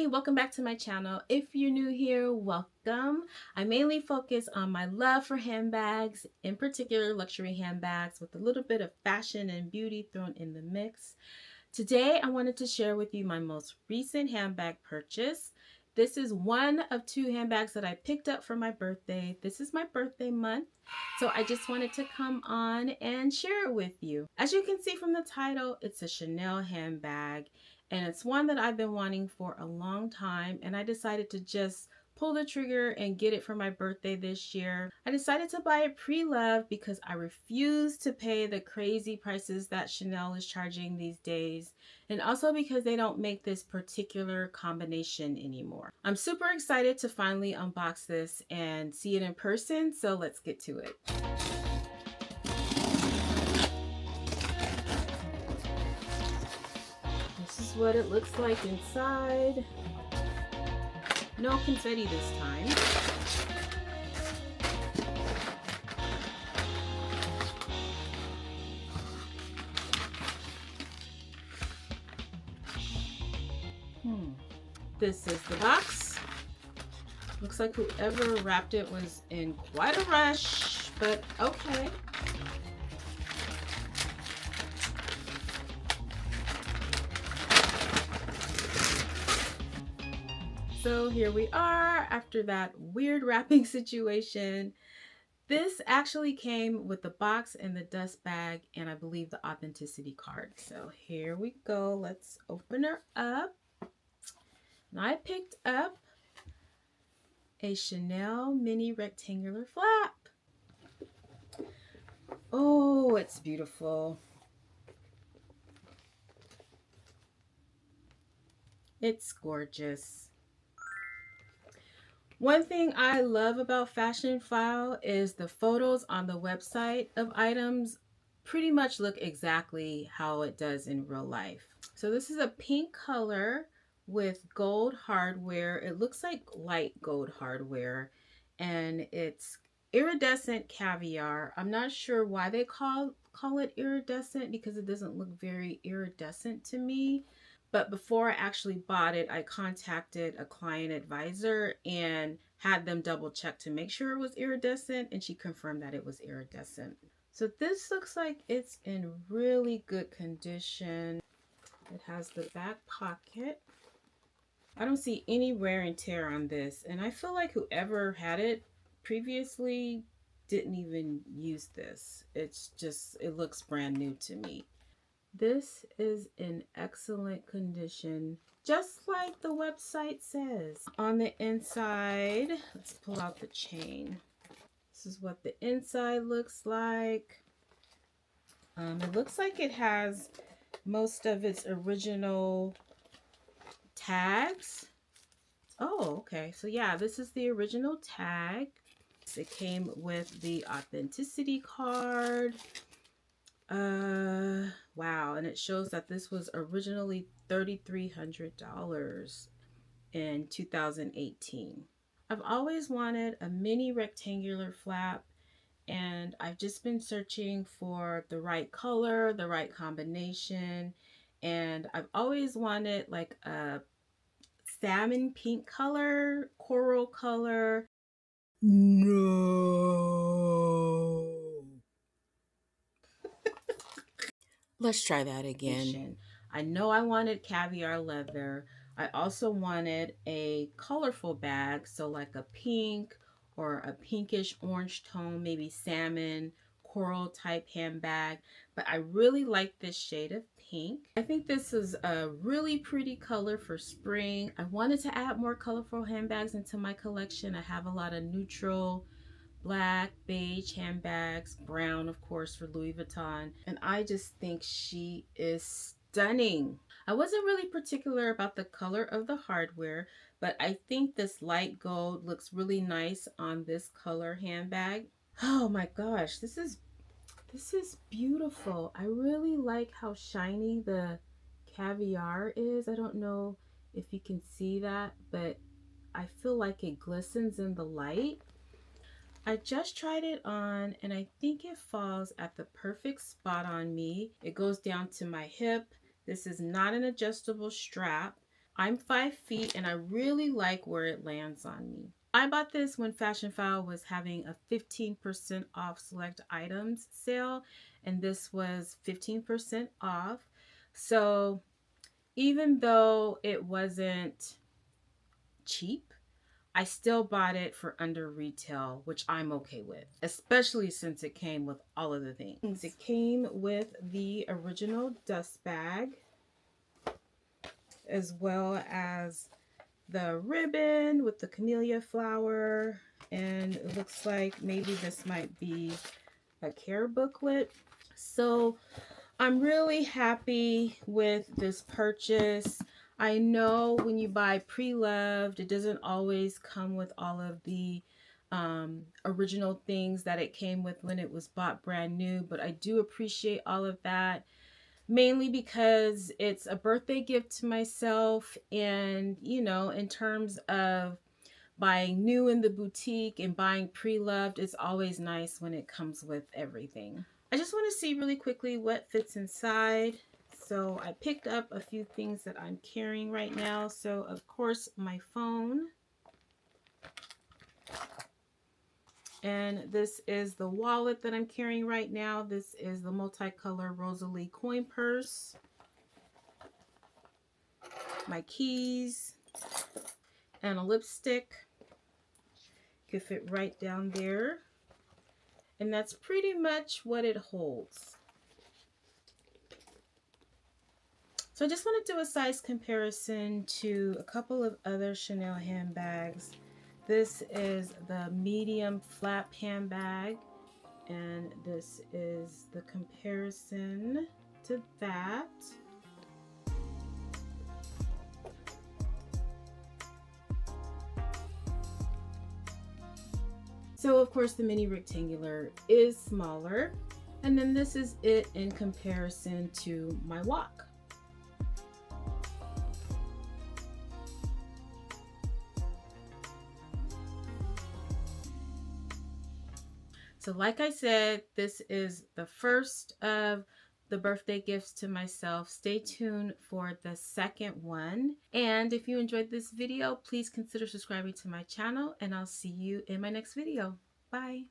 Hi, welcome back to my channel. If you're new here, welcome. I mainly focus on my love for handbags, in particular luxury handbags with a little bit of fashion and beauty thrown in the mix. Today, I wanted to share with you my most recent handbag purchase. This is one of two handbags that I picked up for my birthday. This is my birthday month, so I just wanted to come on and share it with you. As you can see from the title, it's a Chanel handbag, and it's one that I've been wanting for a long time, and I decided to just pull the trigger and get it for my birthday this year. I decided to buy it pre-loved because I refuse to pay the crazy prices that Chanel is charging these days, and also because they don't make this particular combination anymore. I'm super excited to finally unbox this and see it in person, so let's get to it. This is what it looks like inside. No confetti this time. This is the box. Looks like whoever wrapped it was in quite a rush, but okay. So here we are after that weird wrapping situation. This actually came with the box and the dust bag and I believe the authenticity card. So here we go. Let's open her up. And I picked up a Chanel mini rectangular flap. Oh, it's beautiful. It's gorgeous. One thing I love about Fashion File is the photos on the website of items pretty much look exactly how it does in real life. So this is a pink color with gold hardware. It looks like light gold hardware, and it's iridescent caviar. I'm not sure why they call it iridescent because it doesn't look very iridescent to me. But before I actually bought it, I contacted a client advisor and had them double check to make sure it was iridescent, and she confirmed that it was iridescent. So this looks like it's in really good condition. It has the back pocket. I don't see any wear and tear on this, and I feel like whoever had it previously didn't even use this. It looks brand new to me. This is in excellent condition, just like the website says. On the inside, let's pull out the chain. This is what the inside looks like. It looks like it has most of its original tags. Oh, okay. So yeah, this is the original tag. It came with the authenticity card. Wow, and it shows that this was originally $3,300 in 2018. I've always wanted a mini rectangular flap, and I've just been searching for the right color, the right combination, and I've always wanted like a salmon pink color, coral color. No. Let's try that again. I know I wanted caviar leather. I also wanted a colorful bag, so like a pink or a pinkish orange tone, maybe salmon, coral type handbag. But I really like this shade of pink. I think this is a really pretty color for spring. I wanted to add more colorful handbags into my collection. I have a lot of neutral, black, beige handbags, brown of course for Louis Vuitton, and I just think she is stunning. I wasn't really particular about the color of the hardware, but I think this light gold looks really nice on this color handbag. Oh my gosh, this is beautiful. I really like how shiny the caviar is. I don't know if you can see that, but I feel like it glistens in the light. I just tried it on and I think it falls at the perfect spot on me. It goes down to my hip. This is not an adjustable strap. I'm 5 feet and I really like where it lands on me. I bought this when Fashion File was having a 15% off select items sale, and this was 15% off. So even though it wasn't cheap, I still bought it for under retail, which I'm okay with, especially since it came with all of the things. It came with the original dust bag, as well as the ribbon with the camellia flower, and it looks like maybe this might be a care booklet. So I'm really happy with this purchase. I know when you buy pre-loved, it doesn't always come with all of the original things that it came with when it was bought brand new, but I do appreciate all of that, mainly because it's a birthday gift to myself. And you know, in terms of buying new in the boutique and buying pre-loved, it's always nice when it comes with everything. I just want to see really quickly what fits inside. So I picked up a few things that I'm carrying right now. So of course my phone. And this is the wallet that I'm carrying right now. This is the multicolor Rosalie coin purse. My keys and a lipstick. Could fit right down there. And that's pretty much what it holds. So I just want to do a size comparison to a couple of other Chanel handbags. This is the medium flap handbag, and this is the comparison to that. So of course the mini rectangular is smaller, and then this is it in comparison to my walk. So like I said, this is the first of the birthday gifts to myself. Stay tuned for the second one. And if you enjoyed this video, please consider subscribing to my channel, and I'll see you in my next video. Bye.